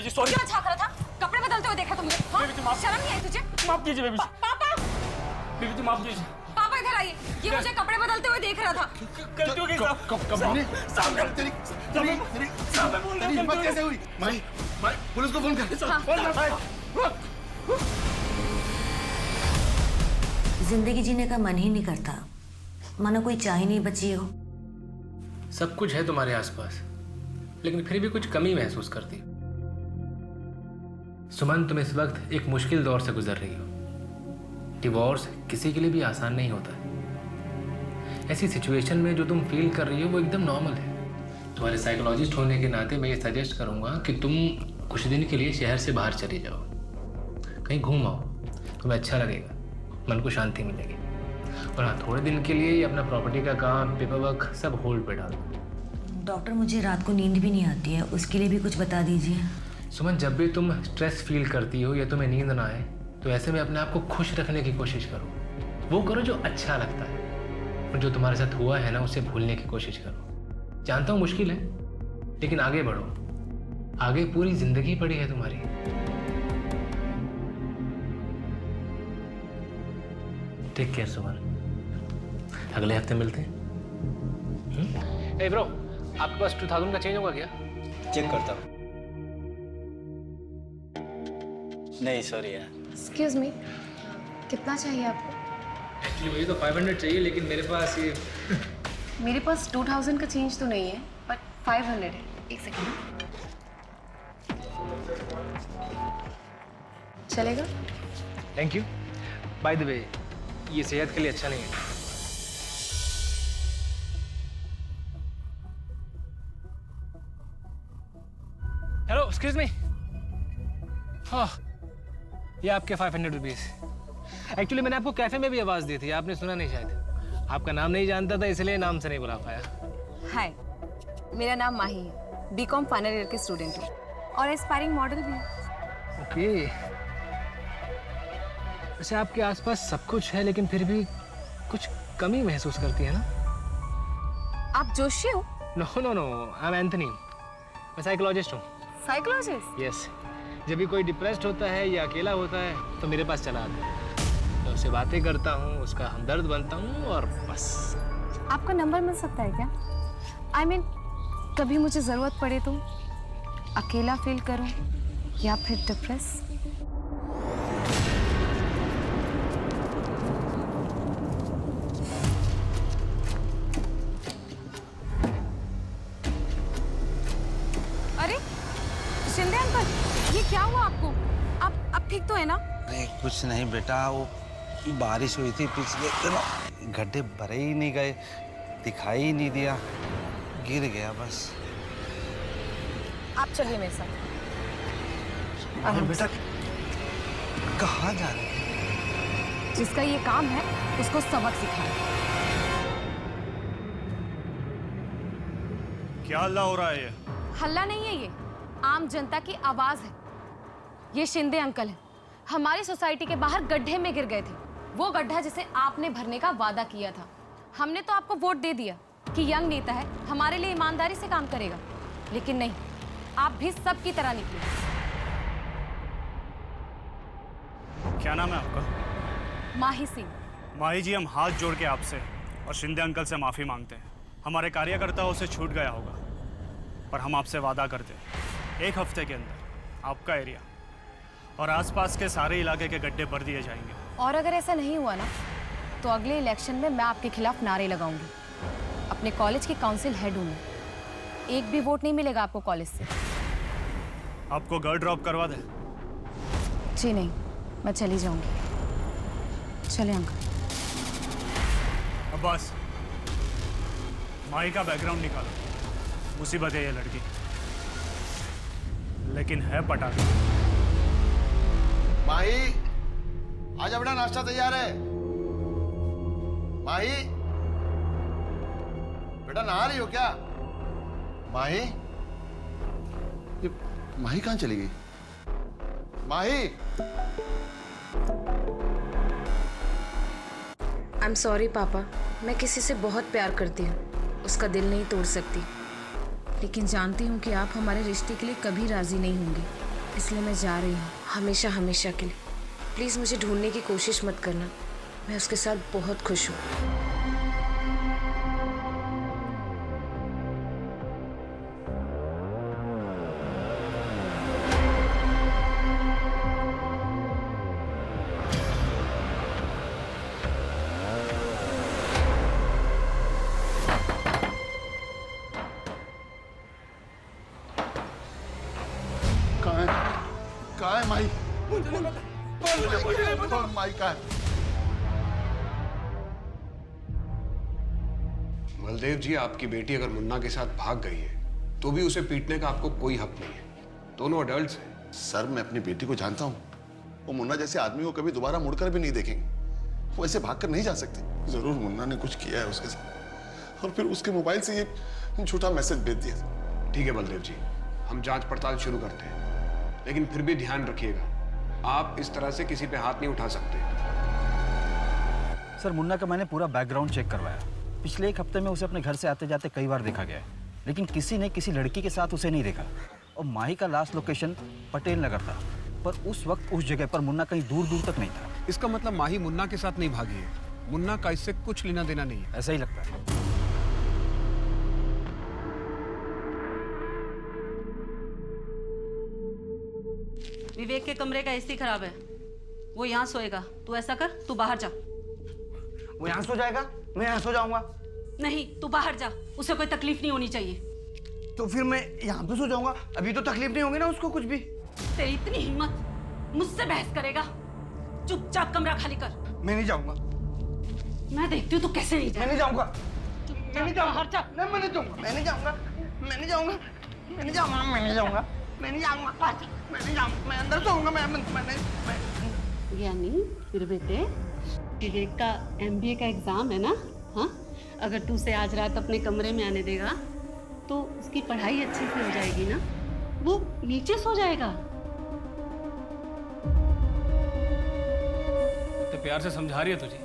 Baby जी sorry. क्यों झांक रहा था? कपड़े बदलते हुए देखा तुमने? हाँ? बेबी जी माफ, शर्म नहीं आई तुझे? माफ कीजिए बेबी जी। पापा, बेबी जी माफ कीजिए। पापा इधर आइए। ये मुझे कपड़े बदलते हुए देख रहा था। गलती हो गई साहब। साहब तेरी हिम्मत कैसे हुई? भाई पुलिस को फोन कर। फोन कर भाई। जिंदगी जीने का मन ही नहीं करता, मानो कोई चाह ही नहीं बची हो। सब कुछ है तुम्हारे आसपास, लेकिन फिर भी कुछ कमी महसूस करती। सुमन, तुम इस वक्त एक मुश्किल दौर से गुजर रही हो। डिवोर्स किसी के लिए भी आसान नहीं होता है। ऐसी सिचुएशन में जो तुम फील कर रही हो वो एकदम नॉर्मल है। तुम्हारे साइकोलॉजिस्ट होने के नाते मैं ये सजेस्ट करूंगा कि तुम कुछ दिन के लिए शहर से बाहर चले जाओ, कहीं घूम आओ, तुम्हें अच्छा लगेगा, मन को शांति मिलेगी। और हाँ, थोड़े दिन के लिए अपना प्रॉपर्टी का काम, पेपर वर्क सब होल्ड पे डाल दो। डॉक्टर, मुझे रात को नींद भी नहीं आती है, उसके लिए भी कुछ बता दीजिए। सुमन, जब भी तुम स्ट्रेस फील करती हो या तुम्हें नींद ना आए, तो ऐसे में अपने आप को खुश रखने की कोशिश करो। वो करो जो अच्छा लगता है, और जो तुम्हारे साथ हुआ है ना उसे भूलने की कोशिश करो। जानता हूँ मुश्किल है, लेकिन आगे बढ़ो। आगे पूरी जिंदगी पड़ी है तुम्हारी। टेक केयर सुमन, अगले हफ्ते मिलते हैं। ए ब्रो, आपके पास 2000 का चेंज होगा क्या? चेक करता हूँ। नहीं सॉरी यार। एक्सक्यूज मी, कितना चाहिए आपको? एक्चुअली मुझे तो 500 चाहिए, लेकिन मेरे पास ये मेरे पास 2000 का चेंज तो नहीं है, बट 500 है। एक सेकेंड। चलेगा? Thank you. By the way, ये सेहत के लिए अच्छा नहीं है। Hello, excuse me. हाँ, ये आपके 500 रुपीज़। एक्चुअली मैंने आपको कैफे में भी आवाज़ दी थी, आपने सुना नहीं शायद। आपका नाम नहीं जानता था, इसलिए नाम से नहीं बुला पाया। हाय, मेरा नाम माही है, बीकॉम फाइनल ईयर की स्टूडेंट हूँ और एस्पायरिंग मॉडल भी हूँ। ओके। वैसे आपके आसपास सब कुछ है, लेकिन फिर भी कुछ कमी महसूस करती है ना? आप जोशी हो? No no no, I am Anthony. मैं साइकोलॉजिस्ट हूँ। साइकोलॉजिस्ट? यस। जब भी कोई डिप्रेस्ड होता है या अकेला होता है तो मेरे पास चला आता है। मैं उससे बातें करता हूँ, उसका हमदर्द बनता हूँ और बस। आपका नंबर मिल सकता है क्या? आई मीन, कभी मुझे ज़रूरत पड़े तो, अकेला फील करूँ या फिर डिप्रेस। अरे शिंदे अंकल, ये क्या हुआ आपको? आप ठीक तो है ना? अरे कुछ नहीं बेटा, वो बारिश हुई थी पिछले दिनों, गड्ढे भरे ही नहीं गए, दिखाई ही नहीं दिया, गिर गया बस। आप चलिए मेरे साथ। अरे बेटा कहाँ जा रहे हैं? जिसका ये काम है उसको सबक सिखाएं। क्या हल्ला हो रहा है ये? हल्ला नहीं है, ये आम जनता की आवाज है। ये शिंदे अंकल हैं, हमारी सोसाइटी के बाहर गड्ढे में गिर गए थे। वो गड्ढा जिसे आपने भरने का वादा किया था। हमने तो आपको वोट दे दिया कि यंग नेता है, हमारे लिए ईमानदारी से काम करेगा, लेकिन नहीं, आप भी सबकी तरह निकले। क्या नाम है आपका? माही सिंह। माही जी, हम हाथ जोड़ के आपसे और शिंदे अंकल से माफी मांगते हैं। हमारे कार्यकर्ताओं से छूट गया होगा, पर हम आपसे वादा करते हैं 1 हफ्ते के अंदर आपका एरिया और आसपास के सारे इलाके के गड्ढे भर दिए जाएंगे। और अगर ऐसा नहीं हुआ ना, तो अगले इलेक्शन में मैं आपके खिलाफ नारे लगाऊंगी। अपने कॉलेज की काउंसिल हेड हूँ मैं, एक भी वोट नहीं मिलेगा आपको कॉलेज से। आपको घर ड्रॉप करवा दे? जी नहीं, मैं चली जाऊंगी। चले अंकल। अब्बास, माही का बैकग्राउंड निकालो। मुसीबत है ये लड़की, लेकिन है पटाखा। माही, आज अपना नाश्ता तैयार है। माही, बेटा नहा रही हो क्या? माही, ये माही कहाँ चली गई? माही, आई एम सॉरी पापा, मैं किसी से बहुत प्यार करती हूँ, उसका दिल नहीं तोड़ सकती, लेकिन जानती हूँ कि आप हमारे रिश्ते के लिए कभी राजी नहीं होंगे। इसलिए मैं जा रही हूँ हमेशा हमेशा के लिए। प्लीज़ मुझे ढूंढने की कोशिश मत करना, मैं उसके साथ बहुत खुश हूँ। कहाँ है माही? माही कहाँ है? बलदेव जी, आपकी बेटी अगर मुन्ना के साथ भाग गई है तो भी उसे पीटने का आपको कोई हक नहीं है। दोनों अडल्ट्स हैं। सर, मैं अपनी बेटी को जानता हूँ। वो मुन्ना जैसे आदमी को कभी दोबारा मुड़कर भी नहीं देखेंगे। वो ऐसे भागकर नहीं जा सकती। जरूर मुन्ना ने कुछ किया है उसके साथ और फिर उसके मोबाइल से ये झूठा मैसेज भेज दिया। ठीक है बलदेव जी, हम जांच पड़ताल शुरू करते हैं, लेकिन फिर भी ध्यान रखिएगा, आप इस तरह से किसी पे हाथ नहीं उठा सकते। सर, मुन्ना का मैंने पूरा बैकग्राउंड चेक करवाया। पिछले 1 हफ्ते में उसे अपने घर से आते जाते कई बार देखा गया है, लेकिन किसी ने किसी लड़की के साथ उसे नहीं देखा। और माही का लास्ट लोकेशन पटेल नगर था, पर उस वक्त उस जगह पर मुन्ना कहीं दूर दूर तक नहीं था। इसका मतलब माही मुन्ना के साथ नहीं भागी है। मुन्ना का इससे कुछ लेना देना नहीं है। ऐसा ही लगता है। विवेक के कमरे का एसी खराब है, वो यहाँ सोएगा। तू ऐसा कर, तू बाहर जा। वो यहाँ सो जाएगा, मैं यहाँ सो जाऊंगा। नहीं, तू बाहर जा, उसे कोई तकलीफ नहीं होनी चाहिए। तो फिर मैं यहाँ पे सो जाऊंगा। अभी तो तकलीफ नहीं होगी ना उसको कुछ भी। तेरी इतनी हिम्मत, मुझसे बहस करेगा? चुपचाप कमरा खाली कर। मैं नहीं जाऊंगा। मैं देखती हूँ तू कैसे नहीं मैं नहीं जाऊंगा। मैं नहीं जाऊंगा। जा। नहीं, मैं नहीं जाऊंगा। मैं नहीं जाऊंगा। मैं नहीं जाऊंगा। मैं नहीं जाऊंगा। मैं नहीं जाऊंगा। मैं नहीं जाऊंगा। मैं नहीं जाऊंगा। मैं अंदर सोऊंगा। मैं यानी फिर बेटे, विवेक का MBA का एग्जाम है ना? हाँ, अगर तू उसे आज रात अपने कमरे में आने देगा तो उसकी पढ़ाई अच्छे से हो जाएगी ना? वो नीचे सो जाएगा। तो प्यार से समझा रही है तुझे,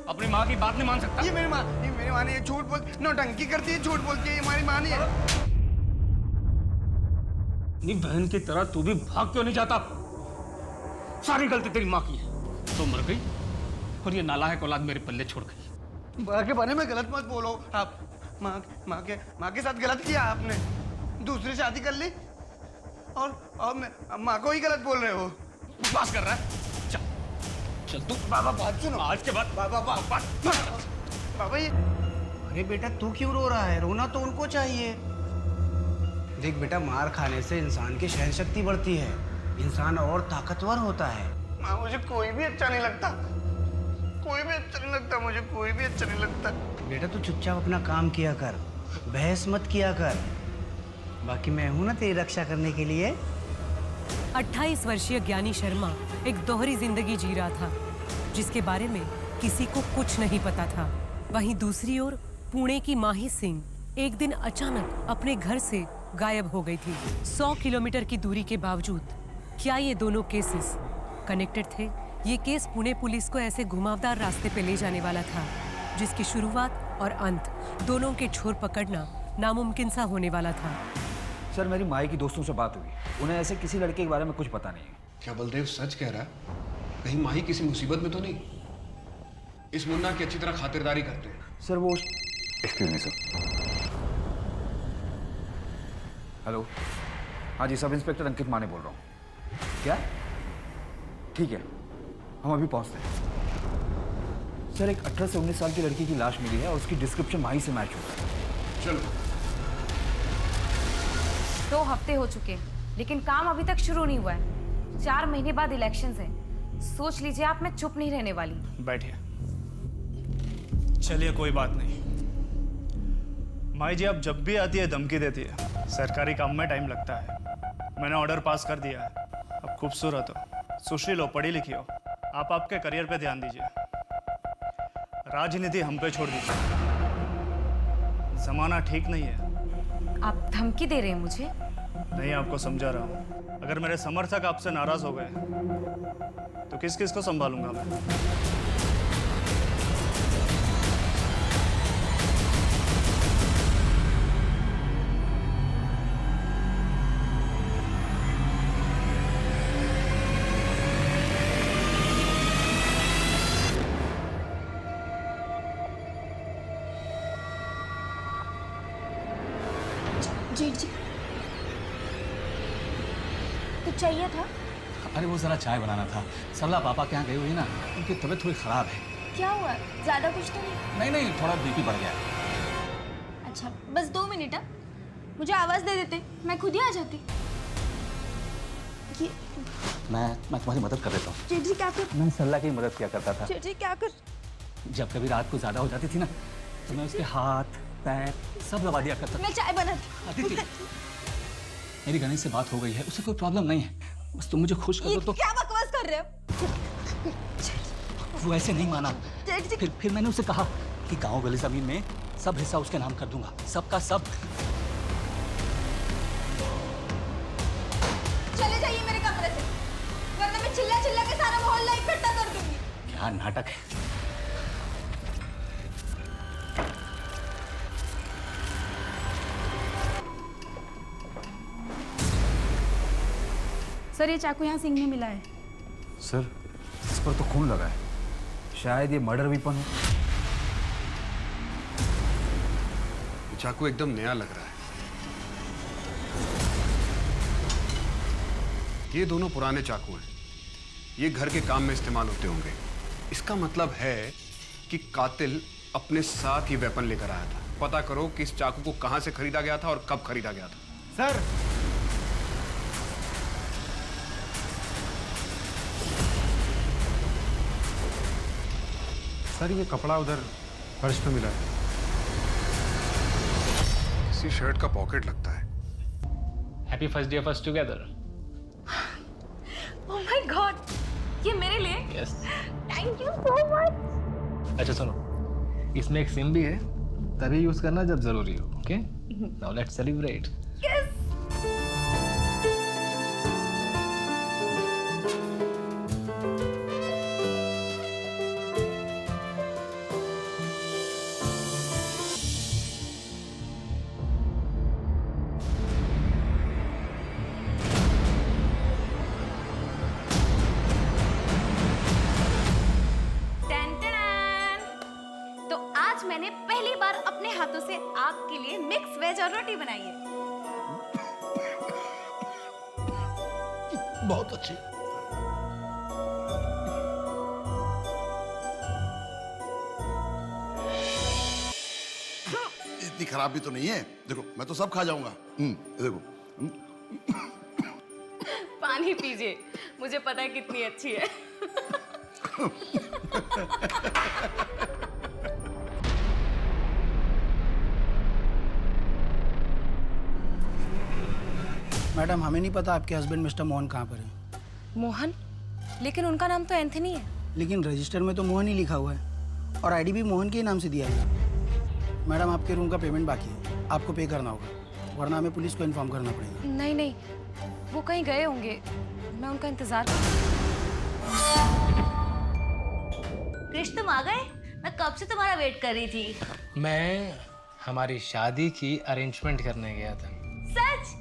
अपनी माँ की बात नहीं मान सकता। ये मेरी माँ नहीं है। झूठ बोल, नौटंकी करती है, झूठ बोलती है। ये हमारी माँ नहीं है। अपनी बहन की तरह तू भी भाग क्यों नहीं जाता? सारी गलती तेरी माँ की है। तो मर गई और ये नालायक औलाद मेरे पल्ले छोड़ गई। माँ के बारे में गलत मत बोलो आप। माँ के साथ गलत किया आपने। दूसरी शादी कर ली और मैं माँ को ही गलत बोल रहे हो। बकवास कर रहा है। चल तू। बाबा, बात सुनो। आज के बाद बाबा ये, अरे बेटा तू क्यों रो रहा है? रोना तो उनको चाहिए। देख बेटा, मार खाने से इंसान की सहन शक्ति बढ़ती है, इंसान और ताकतवर होता है। माँ, मुझे कोई भी अच्छा नहीं लगता। कोई भी अच्छा नहीं लगता मुझे। कोई भी अच्छा नहीं लगता। बेटा तू चुपचाप अपना काम किया कर, बहस मत किया कर। बाकी मैं हूं ना तेरी रक्षा करने के लिए। 28 वर्षीय ज्ञानी शर्मा एक दोहरी जिंदगी जी रहा था, जिसके बारे में किसी को कुछ नहीं पता था। वहीं दूसरी ओर पुणे की माही सिंह एक दिन अचानक अपने घर से गायब हो गई थी। 100 किलोमीटर की दूरी के बावजूद क्या ये दोनों केसेस कनेक्टेड थे? ये केस पुणे पुलिस को ऐसे घुमावदार रास्ते पे ले जाने वाला था जिसकी शुरुआत और अंत दोनों के छोर पकड़ना नामुमकिन सा होने वाला था। सर, मेरी माई की दोस्तों से बात हुई, उन्हें ऐसे किसी लड़के के बारे में कुछ पता नहीं है। क्या बलदेव सच कह रहा है? कहीं माही किसी मुसीबत में तो नहीं? इस मुन्ना की अच्छी तरह खातिरदारी करते हैं। सर वो, एक्सक्यूज मी सर। हेलो, हाँ जी, सब इंस्पेक्टर अंकित माने बोल रहा हूँ। क्या? ठीक है, हम अभी पहुँचते हैं। सर, एक 18 से 19 साल की लड़की की लाश मिली है और उसकी डिस्क्रिप्शन माही से मैच होता है। चलो। 2 हफ्ते हो चुके हैं, लेकिन काम अभी तक शुरू नहीं हुआ है। 4 महीने बाद इलेक्शंस हैं। सोच लीजिए आप, मैं चुप नहीं रहने वाली। बैठिए। चलिए, कोई बात नहीं। माई जी, आप जब भी आती है धमकी देती है। सरकारी काम में टाइम लगता है। मैंने ऑर्डर पास कर दिया है। आप खूबसूरत हो, सुशील हो, पढ़ी लिखी हो। आप आपके करियर पे ध्यान दीजिए, राजनीति हम पे छोड़ दीजिए। जमाना ठीक नहीं है। आप धमकी दे रहे हैं मुझे? नहीं, आपको समझा रहा हूँ। अगर मेरे समर्थक आपसे नाराज हो गए तो किस किस को संभालूंगा मैं? जेठ जी, कुछ चाहिए था? अरे वो जरा चाय बनाना था। सरला पापा के यहाँ गई हुई ना, उनकी तबीयत थोड़ी खराब है। क्या हुआ? ज्यादा कुछ तो नहीं? नहीं, थोड़ा बीपी बढ़ गया है। अच्छा, बस 2 मिनट। मुझे आवाज दे देते, मैं खुद ही आ जाती। ये मैं तुम्हारी मदद कर देता हूँ। जेठ जी क्या कर? मैं सरला की मदद किया करता था। जेठ जी क्या कर? जब कभी रात को ज्यादा हो जाती थी ना, तो मैं उसके हाथ पैर सब दबा दिया करता था। मैं चाय बनाती। अदिति, मेरी गणेश से बात हो गई है, उसे कोई प्रॉब्लम नहीं है। बस तुम मुझे खुश कर दो तो। क्या बकवास कर रहे हो? वो ऐसे नहीं माना। फिर मैंने उसे कहा कि गांव वाली जमीन में सब हिस्सा उसके नाम कर दूंगा, सबका सब। चले जाइए मेरे कमरे से, वरना मैं चिल्ला चिल्ला के सारा मोहल्ला इकट्ठा कर दूंगी। क्या नाटक है। सर, ये चाकू यहाँ सिंह में मिला है। सर, इस पर तो खून लगा है, शायद ये मर्डर वेपन हो। चाकू एकदम नया लग रहा है। ये दोनों पुराने चाकू हैं। ये घर के काम में इस्तेमाल होते होंगे। इसका मतलब है कि कातिल अपने साथ ये वेपन लेकर आया था। पता करो कि इस चाकू को कहां से खरीदा गया था और कब खरीदा गया था। सर, सर, ये कपड़ा उधर फर्श पे मिला है। किसी शर्ट का पॉकेट लगता है। Happy first day first together. Oh my God, ये मेरे लिए? Yes. Thank you so much. अच्छा सुनो, इसमें एक सिम भी है, तभी यूज करना जब जरूरी हो। Okay, now let's celebrate. Yes. मैंने पहली बार अपने हाथों से आपके लिए मिक्स वेज और रोटी बनाई है। बहुत अच्छी। इतनी खराब भी तो नहीं है। देखो, मैं तो सब खा जाऊंगा। देखो। पानी पीजिए, मुझे पता है कितनी अच्छी है। मैडम, हमें नहीं पता आपके हस्बैंड मिस्टर मोहन कहाँ पर है। मोहन? लेकिन उनका नाम तो एंथनी है। लेकिन रजिस्टर में तो मोहन ही लिखा हुआ है और आईडी भी मोहन के ही नाम से दिया है। मैडम, आपके रूम का पेमेंट बाकी है, आपको पे करना होगा, वरना हमें पुलिस को इन्फॉर्म करना पड़ेगा। नहीं नहीं, वो कहीं गए होंगे, मैं उनका इंतजार करूँ। कृष्ण, तुम आ गए? मैं कब से तुम्हारा वेट कर रही थी। मैं हमारी शादी की अरेंजमेंट करने गया था। सच?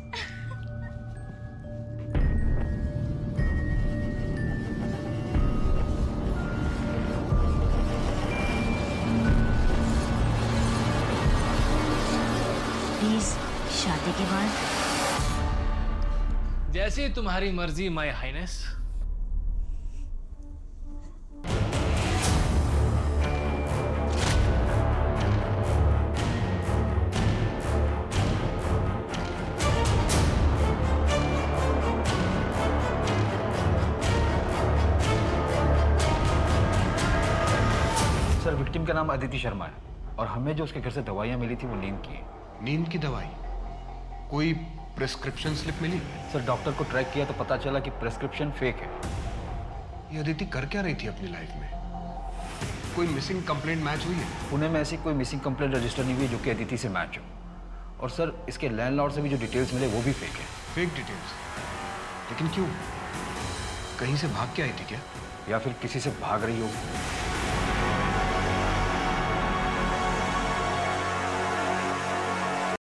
प्लीज, शादी के बाद? जैसी तुम्हारी मर्जी माय हाइनेस। सर, विक्टिम का नाम अदिति शर्मा है और हमें जो उसके घर से दवाइयाँ मिली थी वो नींद की है। नींद की दवाई? कोई प्रिस्क्रिप्शन स्लिप मिली? सर, डॉक्टर को ट्रैक किया तो पता चला कि प्रिस्क्रिप्शन फेक है। ये अदिति कर क्या रही थी अपनी लाइफ में? कोई मिसिंग कंप्लेंट मैच हुई है? पुणे में ऐसी कोई मिसिंग कंप्लेंट रजिस्टर नहीं हुई जो कि अदिति से मैच हो। और सर, इसके लैंडलॉर्ड से भी जो डिटेल्स मिले वो भी फेक है। Fake details? लेकिन क्यों? कहीं से भाग के आई थी क्या? या फिर किसी से भाग रही होगी।